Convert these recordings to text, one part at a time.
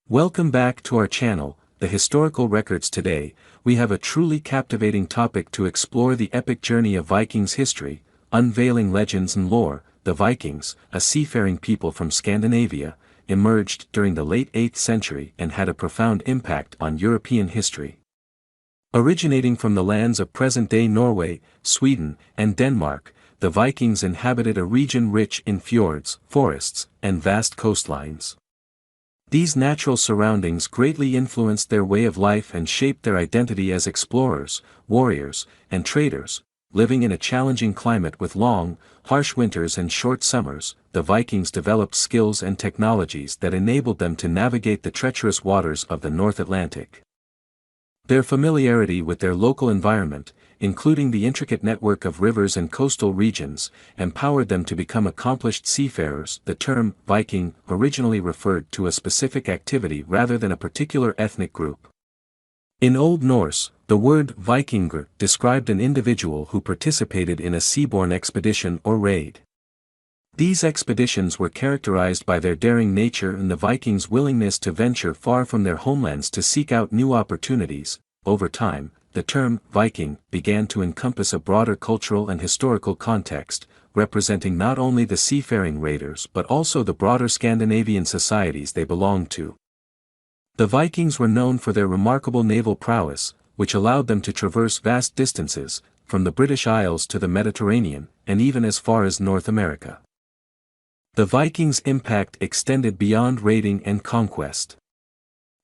Welcome back to our channel, The Historical Records. Today, we have a truly captivating topic to explore: the epic journey of Vikings history, unveiling legends and lore. The Vikings, a seafaring people from Scandinavia, emerged during the late 8th century and had a profound impact on European history. Originating from the lands of present-day Norway, Sweden, and Denmark, the Vikings inhabited a region rich in fjords, forests, and vast coastlines. These natural surroundings greatly influenced their way of life and shaped their identity as explorers, warriors, and traders. Living in a challenging climate with long, harsh winters and short summers, the Vikings developed skills and technologies that enabled them to navigate the treacherous waters of the North Atlantic. Their familiarity with their local environment, including the intricate network of rivers and coastal regions, empowered them to become accomplished seafarers. The term Viking originally referred to a specific activity rather than a particular ethnic group. In Old Norse, the word Vikingur described an individual who participated in a seaborne expedition or raid. These expeditions were characterized by their daring nature and the Vikings' willingness to venture far from their homelands to seek out new opportunities. Over time, the term Viking began to encompass a broader cultural and historical context, representing not only the seafaring raiders but also the broader Scandinavian societies they belonged to. The Vikings were known for their remarkable naval prowess, which allowed them to traverse vast distances, from the British Isles to the Mediterranean, and even as far as North America. The Vikings' impact extended beyond raiding and conquest.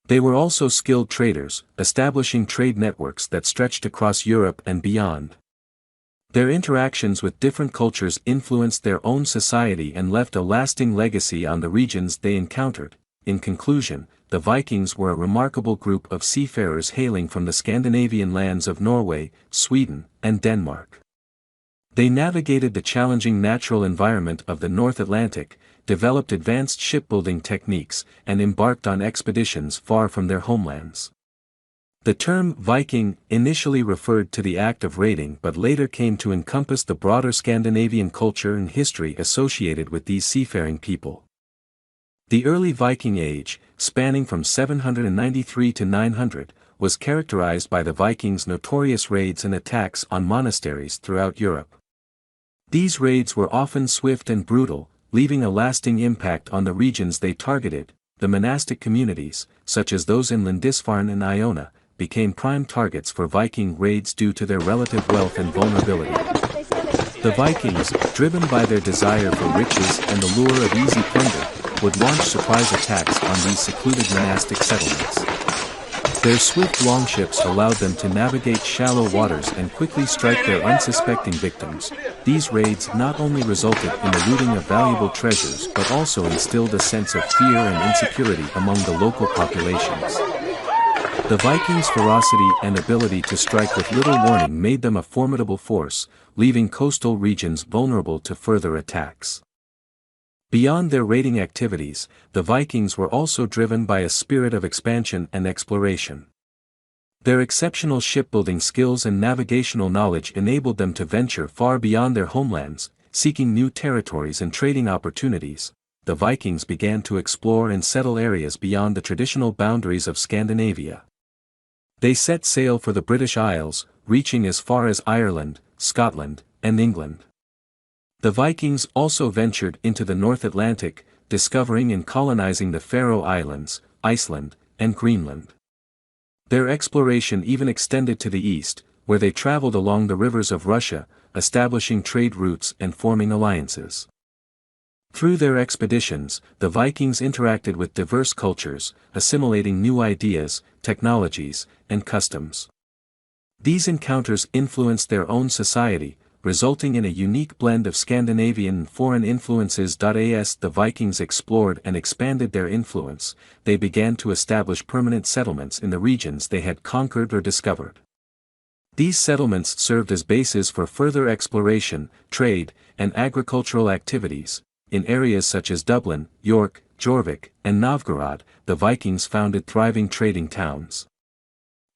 They were also skilled traders, establishing trade networks that stretched across Europe and beyond. Their interactions with different cultures influenced their own society and left a lasting legacy on the regions they encountered. In conclusion, the Vikings were a remarkable group of seafarers hailing from the Scandinavian lands of Norway, Sweden, and Denmark. They navigated the challenging natural environment of the North Atlantic, developed advanced shipbuilding techniques, and embarked on expeditions far from their homelands. The term Viking initially referred to the act of raiding but later came to encompass the broader Scandinavian culture and history associated with these seafaring people. The early Viking Age, spanning from 793 to 900, was characterized by the Vikings' notorious raids and attacks on monasteries throughout Europe. These raids were often swift and brutal, leaving a lasting impact on the regions they targeted. The monastic communities, such as those in Lindisfarne and Iona, became prime targets for Viking raids due to their relative wealth and vulnerability. The Vikings, driven by their desire for riches and the lure of easy plunder, would launch surprise attacks on these secluded monastic settlements. Their swift longships allowed them to navigate shallow waters and quickly strike their unsuspecting victims. These raids not only resulted in the looting of valuable treasures but also instilled a sense of fear and insecurity among the local populations. The Vikings' ferocity and ability to strike with little warning made them a formidable force, leaving coastal regions vulnerable to further attacks. Beyond their raiding activities, the Vikings were also driven by a spirit of expansion and exploration. Their exceptional shipbuilding skills and navigational knowledge enabled them to venture far beyond their homelands, seeking new territories and trading opportunities. The Vikings began to explore and settle areas beyond the traditional boundaries of Scandinavia. They set sail for the British Isles, reaching as far as Ireland, Scotland, and England. The Vikings also ventured into the North Atlantic, discovering and colonizing the Faroe Islands, Iceland, and Greenland. Their exploration even extended to the east, where they traveled along the rivers of Russia, establishing trade routes and forming alliances. Through their expeditions, the Vikings interacted with diverse cultures, assimilating new ideas, technologies, and customs. These encounters influenced their own society, resulting in a unique blend of Scandinavian and foreign influences. As the Vikings explored and expanded their influence, they began to establish permanent settlements in the regions they had conquered or discovered. These settlements served as bases for further exploration, trade, and agricultural activities. In areas such as Dublin, York, Jorvik, and Novgorod, the Vikings founded thriving trading towns.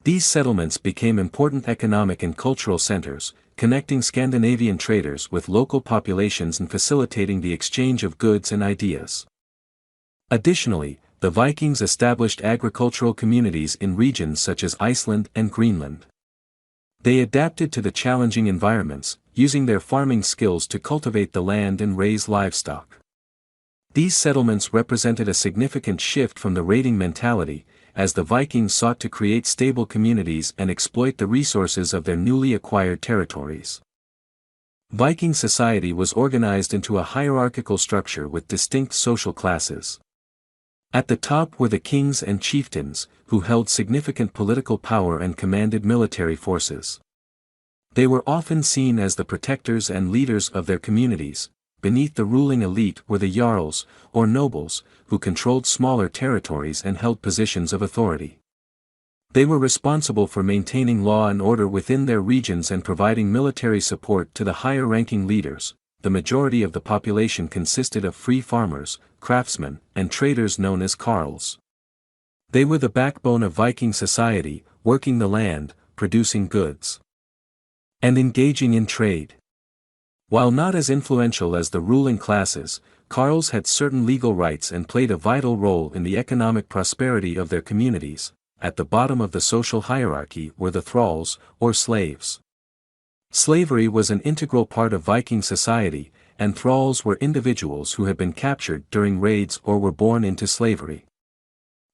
These settlements became important economic and cultural centers, connecting Scandinavian traders with local populations and facilitating the exchange of goods and ideas. Additionally, the Vikings established agricultural communities in regions such as Iceland and Greenland. They adapted to the challenging environments, using their farming skills to cultivate the land and raise livestock. These settlements represented a significant shift from the raiding mentality, as the Vikings sought to create stable communities and exploit the resources of their newly acquired territories. Viking society was organized into a hierarchical structure with distinct social classes. At the top were the kings and chieftains, who held significant political power and commanded military forces. They were often seen as the protectors and leaders of their communities. Beneath the ruling elite were the jarls, or nobles, who controlled smaller territories and held positions of authority. They were responsible for maintaining law and order within their regions and providing military support to the higher-ranking leaders. The majority of the population consisted of free farmers, craftsmen, and traders known as carls. They were the backbone of Viking society, working the land, producing goods, and engaging in trade. While not as influential as the ruling classes, carls had certain legal rights and played a vital role in the economic prosperity of their communities. At the bottom of the social hierarchy were the thralls, or slaves. Slavery was an integral part of Viking society, and thralls were individuals who had been captured during raids or were born into slavery.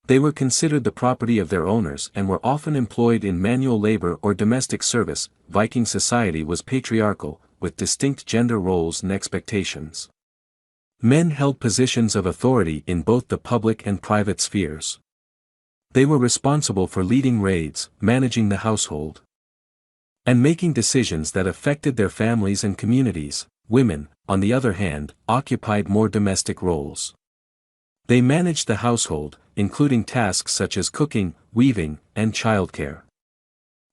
They were considered the property of their owners and were often employed in manual labor or domestic service. Viking society was patriarchal, with distinct gender roles and expectations. Men held positions of authority in both the public and private spheres. They were responsible for leading raids, managing the household, and making decisions that affected their families and communities. Women, on the other hand, occupied more domestic roles. They managed the household, including tasks such as cooking, weaving, and childcare.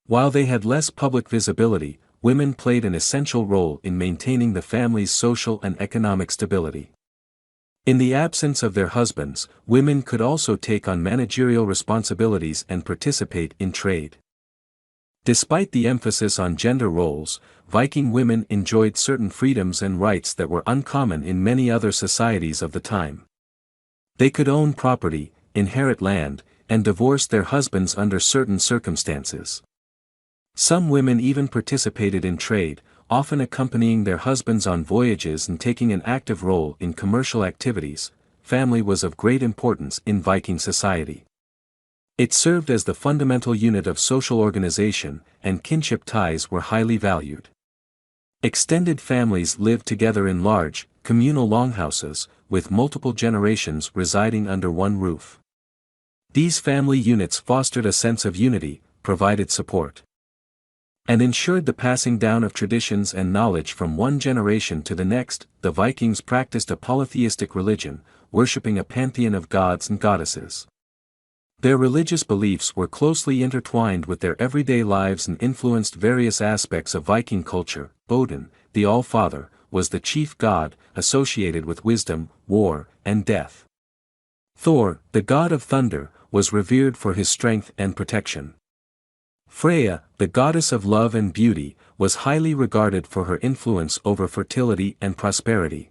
While they had less public visibility, women played an essential role in maintaining the family's social and economic stability. In the absence of their husbands, women could also take on managerial responsibilities and participate in trade. Despite the emphasis on gender roles, Viking women enjoyed certain freedoms and rights that were uncommon in many other societies of the time. They could own property, inherit land, and divorce their husbands under certain circumstances. Some women even participated in trade, often accompanying their husbands on voyages and taking an active role in commercial activities. Family was of great importance in Viking society. It served as the fundamental unit of social organization, and kinship ties were highly valued. Extended families lived together in large, communal longhouses, with multiple generations residing under one roof. These family units fostered a sense of unity, provided support, and ensured the passing down of traditions and knowledge from one generation to the next. The Vikings practiced a polytheistic religion, worshipping a pantheon of gods and goddesses. Their religious beliefs were closely intertwined with their everyday lives and influenced various aspects of Viking culture. Odin, the All-Father, was the chief god, associated with wisdom, war, and death. Thor, the god of thunder, was revered for his strength and protection. Freya, the goddess of love and beauty, was highly regarded for her influence over fertility and prosperity.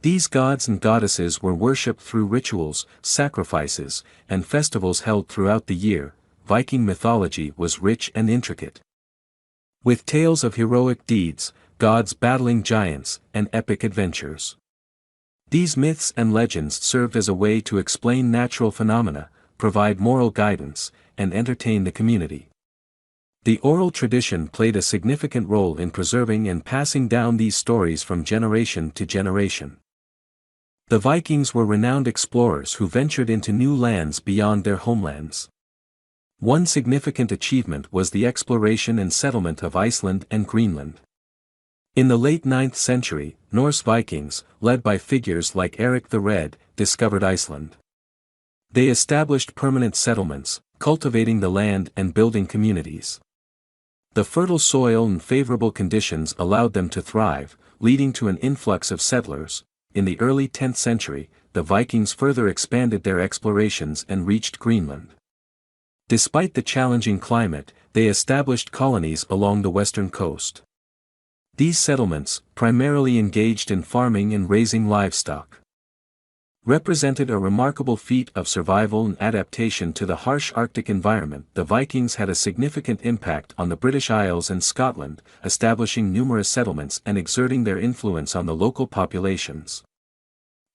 These gods and goddesses were worshipped through rituals, sacrifices, and festivals held throughout the year. Viking mythology was rich and intricate, with tales of heroic deeds, gods battling giants, and epic adventures. These myths and legends served as a way to explain natural phenomena, provide moral guidance, and entertain the community. The oral tradition played a significant role in preserving and passing down these stories from generation to generation. The Vikings were renowned explorers who ventured into new lands beyond their homelands. One significant achievement was the exploration and settlement of Iceland and Greenland. In the late 9th century, Norse Vikings, led by figures like Eric the Red, discovered Iceland. They established permanent settlements, cultivating the land and building communities. The fertile soil and favorable conditions allowed them to thrive, leading to an influx of settlers. In the early 10th century, the Vikings further expanded their explorations and reached Greenland. Despite the challenging climate, they established colonies along the western coast. These settlements, primarily engaged in farming and raising livestock. represented a remarkable feat of survival and adaptation to the harsh Arctic environment. The Vikings had a significant impact on the British Isles and Scotland, establishing numerous settlements and exerting their influence on the local populations.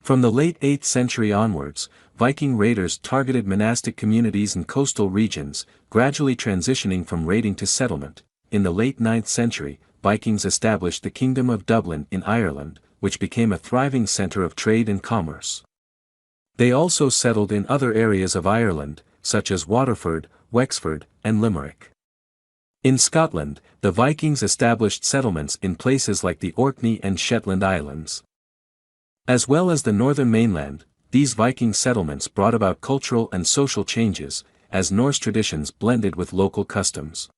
From the late 8th century onwards, Viking raiders targeted monastic communities and coastal regions, gradually transitioning from raiding to settlement. In the late 9th century, Vikings established the Kingdom of Dublin in Ireland, which became a thriving centre of trade and commerce. They also settled in other areas of Ireland, such as Waterford, Wexford, and Limerick. In Scotland, the Vikings established settlements in places like the Orkney and Shetland Islands. As well as the northern mainland, these Viking settlements brought about cultural and social changes, as Norse traditions blended with local customs.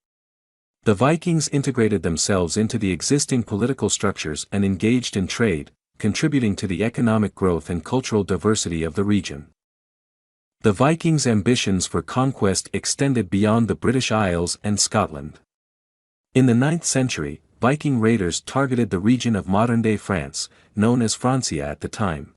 The Vikings integrated themselves into the existing political structures and engaged in trade, contributing to the economic growth and cultural diversity of the region. The Vikings' ambitions for conquest extended beyond the British Isles and Scotland. In the 9th century, Viking raiders targeted the region of modern-day France, known as Francia at the time.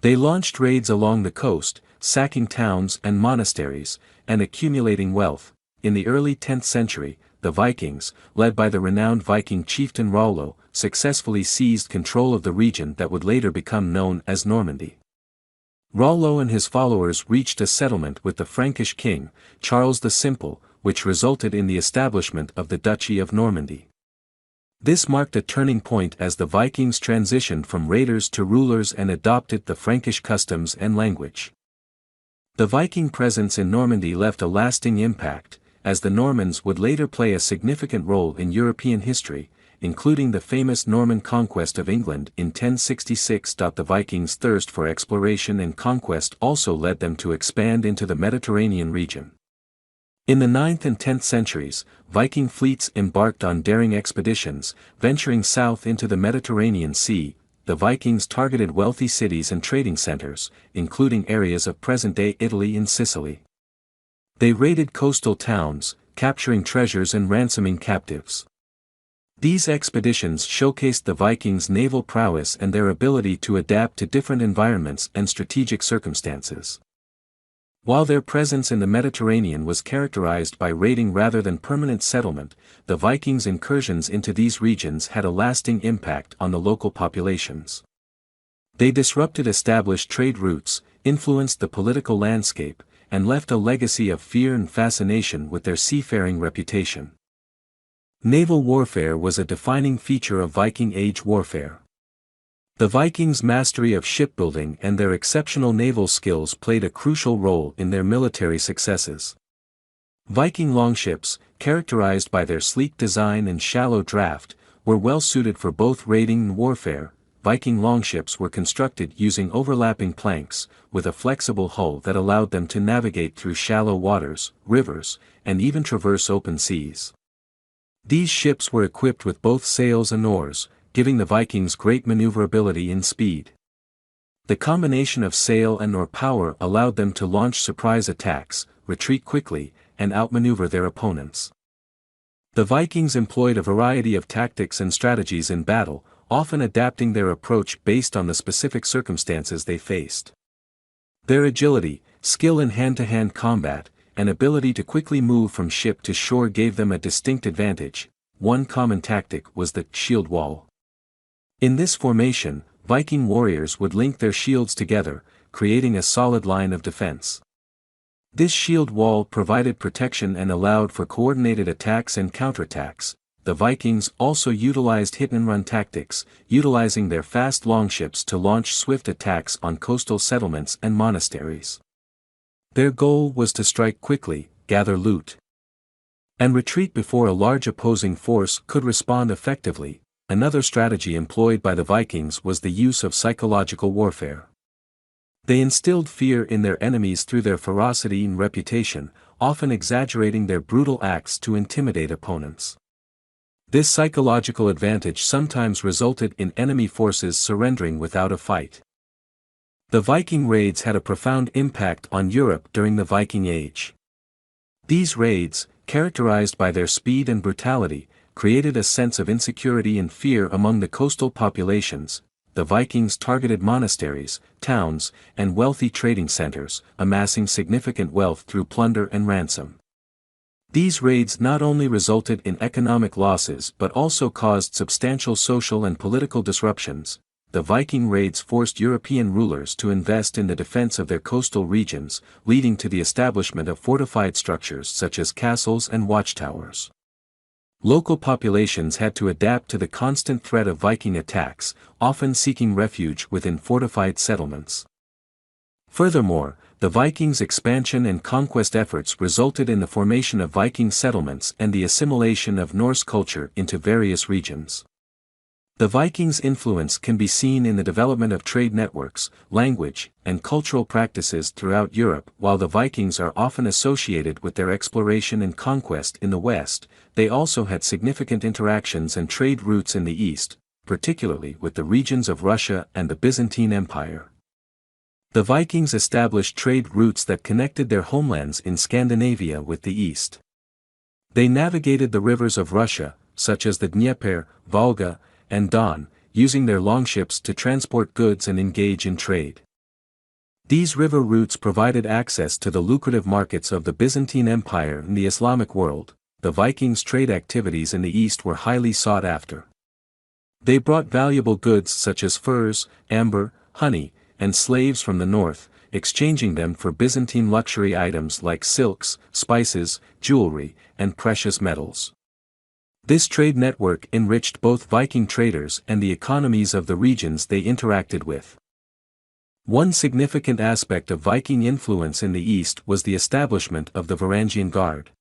They launched raids along the coast, sacking towns and monasteries, and accumulating wealth. In the early 10th century, the Vikings, led by the renowned Viking chieftain Rollo, successfully seized control of the region that would later become known as Normandy. Rollo and his followers reached a settlement with the Frankish king, Charles the Simple, which resulted in the establishment of the Duchy of Normandy. This marked a turning point as the Vikings transitioned from raiders to rulers and adopted the Frankish customs and language. The Viking presence in Normandy left a lasting impact, as the Normans would later play a significant role in European history, including the famous Norman conquest of England in 1066. The Vikings' thirst for exploration and conquest also led them to expand into the Mediterranean region. In the 9th and 10th centuries, Viking fleets embarked on daring expeditions, venturing south into the Mediterranean Sea. The Vikings targeted wealthy cities and trading centers, including areas of present-day Italy and Sicily. They raided coastal towns, capturing treasures and ransoming captives. These expeditions showcased the Vikings' naval prowess and their ability to adapt to different environments and strategic circumstances. While their presence in the Mediterranean was characterized by raiding rather than permanent settlement, the Vikings' incursions into these regions had a lasting impact on the local populations. They disrupted established trade routes, influenced the political landscape, and left a legacy of fear and fascination with their seafaring reputation. Naval warfare was a defining feature of Viking Age warfare. The Vikings' mastery of shipbuilding and their exceptional naval skills played a crucial role in their military successes. Viking longships, characterized by their sleek design and shallow draft, were well suited for both raiding and warfare. Viking longships were constructed using overlapping planks, with a flexible hull that allowed them to navigate through shallow waters, rivers, and even traverse open seas. These ships were equipped with both sails and oars, giving the Vikings great maneuverability and speed. The combination of sail and oar power allowed them to launch surprise attacks, retreat quickly, and outmaneuver their opponents. The Vikings employed a variety of tactics and strategies in battle, often adapting their approach based on the specific circumstances they faced. Their agility, skill in hand-to-hand combat, and ability to quickly move from ship to shore gave them a distinct advantage. One common tactic was the shield wall. In this formation, Viking warriors would link their shields together, creating a solid line of defense. This shield wall provided protection and allowed for coordinated attacks and counterattacks. The Vikings also utilized hit-and-run tactics, utilizing their fast longships to launch swift attacks on coastal settlements and monasteries. Their goal was to strike quickly, gather loot, and retreat before a large opposing force could respond effectively. Another strategy employed by the Vikings was the use of psychological warfare. They instilled fear in their enemies through their ferocity and reputation, often exaggerating their brutal acts to intimidate opponents. This psychological advantage sometimes resulted in enemy forces surrendering without a fight. The Viking raids had a profound impact on Europe during the Viking Age. These raids, characterized by their speed and brutality, created a sense of insecurity and fear among the coastal populations. the Vikings targeted monasteries, towns, and wealthy trading centers, amassing significant wealth through plunder and ransom. These raids not only resulted in economic losses but also caused substantial social and political disruptions. The Viking raids forced European rulers to invest in the defense of their coastal regions, leading to the establishment of fortified structures such as castles and watchtowers. Local populations had to adapt to the constant threat of Viking attacks, often seeking refuge within fortified settlements. Furthermore, the Vikings' expansion and conquest efforts resulted in the formation of Viking settlements and the assimilation of Norse culture into various regions. The Vikings' influence can be seen in the development of trade networks, language, and cultural practices throughout Europe. While the Vikings are often associated with their exploration and conquest in the West, they also had significant interactions and trade routes in the East, particularly with the regions of Russia and the Byzantine Empire. The Vikings established trade routes that connected their homelands in Scandinavia with the East. They navigated the rivers of Russia, such as the Dnieper, Volga, and Don, using their longships to transport goods and engage in trade. These river routes provided access to the lucrative markets of the Byzantine Empire and the Islamic world. The Vikings' trade activities in the East were highly sought after. They brought valuable goods such as furs, amber, honey, and slaves from the north, exchanging them for Byzantine luxury items like silks, spices, jewelry, and precious metals. This trade network enriched both Viking traders and the economies of the regions they interacted with. One significant aspect of Viking influence in the East was the establishment of the Varangian Guard.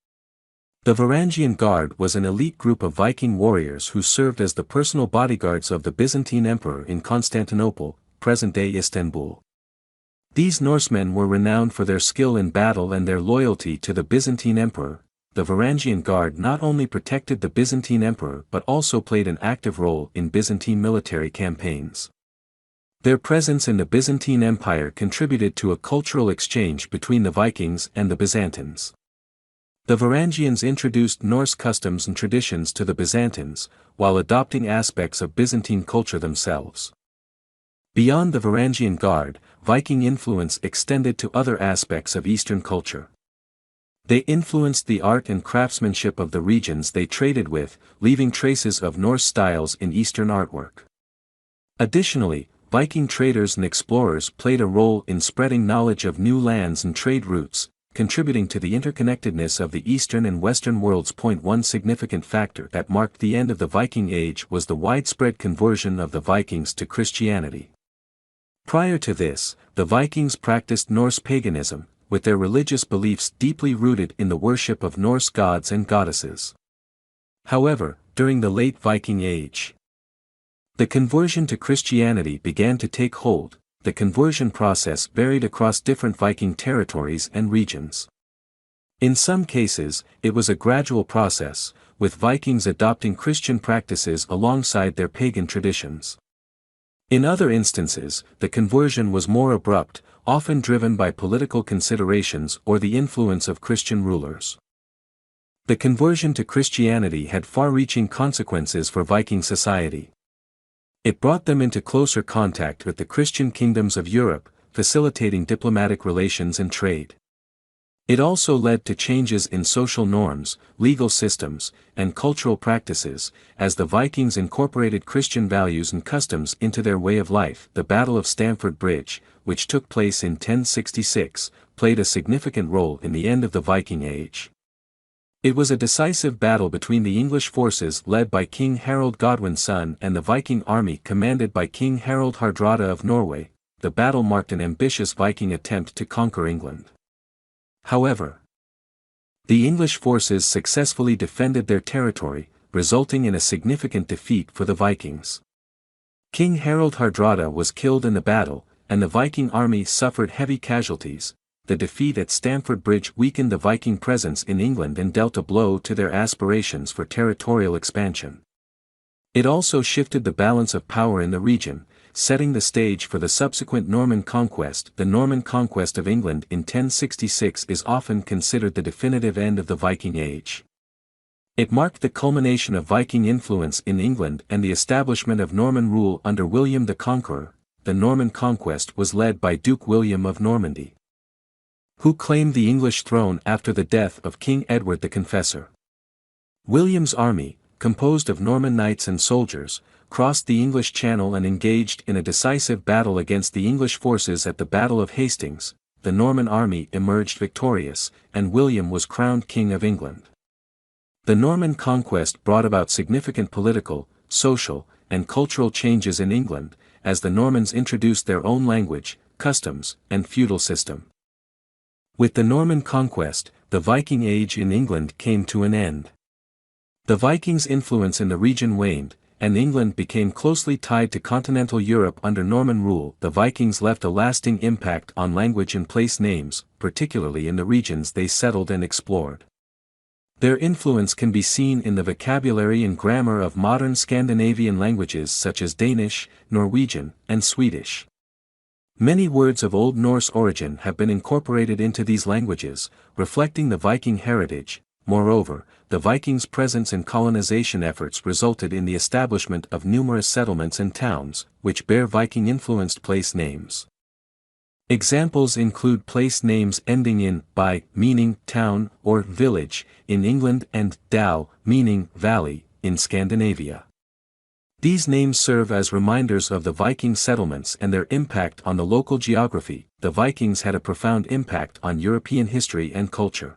The Varangian Guard was an elite group of Viking warriors who served as the personal bodyguards of the Byzantine Emperor in Constantinople, present-day Istanbul. These Norsemen were renowned for their skill in battle and their loyalty to the Byzantine Emperor. The Varangian Guard not only protected the Byzantine Emperor but also played an active role in Byzantine military campaigns. Their presence in the Byzantine Empire contributed to a cultural exchange between the Vikings and the Byzantines. The Varangians introduced Norse customs and traditions to the Byzantines, while adopting aspects of Byzantine culture themselves. Beyond the Varangian Guard, Viking influence extended to other aspects of Eastern culture. They influenced the art and craftsmanship of the regions they traded with, leaving traces of Norse styles in Eastern artwork. Additionally, Viking traders and explorers played a role in spreading knowledge of new lands and trade routes, contributing to the interconnectedness of the Eastern and Western worlds. One significant factor that marked the end of the Viking Age was the widespread conversion of the Vikings to Christianity. Prior to this, the Vikings practiced Norse paganism, with their religious beliefs deeply rooted in the worship of Norse gods and goddesses. However, during the late Viking Age, the conversion to Christianity began to take hold. The conversion process varied across different Viking territories and regions. In some cases, it was a gradual process, with Vikings adopting Christian practices alongside their pagan traditions. In other instances, the conversion was more abrupt, often driven by political considerations or the influence of Christian rulers. The conversion to Christianity had far-reaching consequences for Viking society. It brought them into closer contact with the Christian kingdoms of Europe, facilitating diplomatic relations and trade. It also led to changes in social norms, legal systems, and cultural practices, as the Vikings incorporated Christian values and customs into their way of life. The Battle of Stamford Bridge, which took place in 1066, played a significant role in the end of the Viking Age. It was a decisive battle between the English forces led by King Harold Godwin's son and the Viking army commanded by King Harald Hardrada of Norway. The battle marked an ambitious Viking attempt to conquer England. However, the English forces successfully defended their territory, resulting in a significant defeat for the Vikings. King Harald Hardrada was killed in the battle, and the Viking army suffered heavy casualties. The defeat at Stamford Bridge weakened the Viking presence in England and dealt a blow to their aspirations for territorial expansion. It also shifted the balance of power in the region, setting the stage for the subsequent Norman conquest. The Norman conquest of England in 1066 is often considered the definitive end of the Viking Age. It marked the culmination of Viking influence in England and the establishment of Norman rule under William the Conqueror. The Norman conquest was led by Duke William of Normandy, who claimed the English throne after the death of King Edward the Confessor. William's army, composed of Norman knights and soldiers, crossed the English Channel and engaged in a decisive battle against the English forces at the Battle of Hastings. The Norman army emerged victorious, and William was crowned King of England. The Norman conquest brought about significant political, social, and cultural changes in England, as the Normans introduced their own language, customs, and feudal system. With the Norman conquest, the Viking Age in England came to an end. The Vikings' influence in the region waned, and England became closely tied to continental Europe under Norman rule. The Vikings left a lasting impact on language and place names, particularly in the regions they settled and explored. Their influence can be seen in the vocabulary and grammar of modern Scandinavian languages such as Danish, Norwegian, and Swedish. Many words of Old Norse origin have been incorporated into these languages, reflecting the Viking heritage. Moreover, the Vikings' presence and colonization efforts resulted in the establishment of numerous settlements and towns, which bear Viking-influenced place names. Examples include place names ending in by, meaning town or village, in England, and dal, meaning valley, in Scandinavia. These names serve as reminders of the Viking settlements and their impact on the local geography. The Vikings had a profound impact on European history and culture.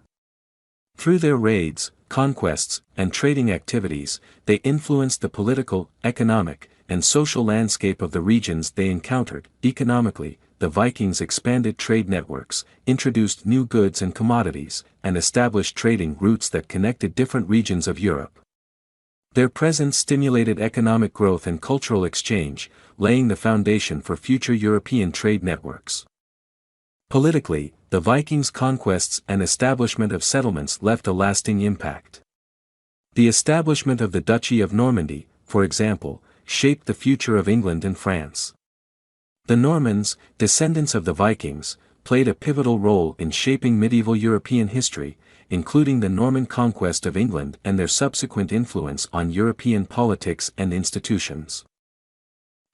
Through their raids, conquests, and trading activities, they influenced the political, economic, and social landscape of the regions they encountered. Economically, the Vikings expanded trade networks, introduced new goods and commodities, and established trading routes that connected different regions of Europe. Their presence stimulated economic growth and cultural exchange, laying the foundation for future European trade networks. Politically, the Vikings' conquests and establishment of settlements left a lasting impact. The establishment of the Duchy of Normandy, for example, shaped the future of England and France. The Normans, descendants of the Vikings, played a pivotal role in shaping medieval European history, including the Norman conquest of England and their subsequent influence on European politics and institutions.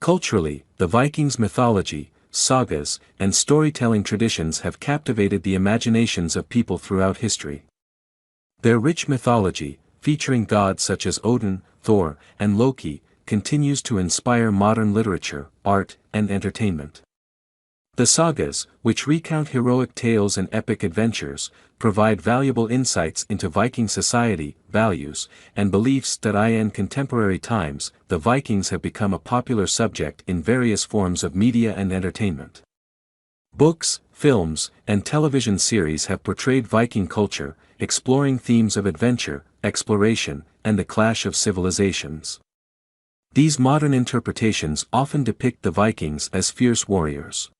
Culturally, the Vikings' mythology, sagas, and storytelling traditions have captivated the imaginations of people throughout history. Their rich mythology, featuring gods such as Odin, Thor, and Loki, continues to inspire modern literature, art, and entertainment. The sagas, which recount heroic tales and epic adventures, provide valuable insights into Viking society, values, and beliefs that in contemporary times. The Vikings have become a popular subject in various forms of media and entertainment. Books, films, and television series have portrayed Viking culture, exploring themes of adventure, exploration, and the clash of civilizations. These modern interpretations often depict the Vikings as fierce warriors,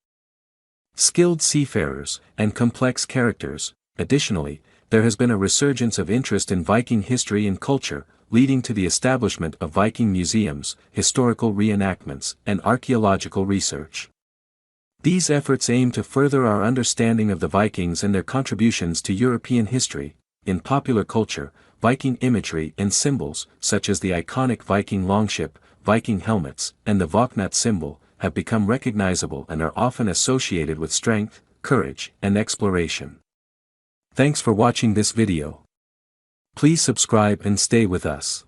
skilled seafarers, and complex characters. Additionally, there has been a resurgence of interest in Viking history and culture, leading to the establishment of Viking museums, historical reenactments, and archaeological research. These efforts aim to further our understanding of the Vikings and their contributions to European history. In popular culture, Viking imagery and symbols, such as the iconic Viking longship, Viking helmets, and the Våknat symbol, have become recognizable and are often associated with strength, courage, and exploration. Thanks for watching this video. Please subscribe and stay with us.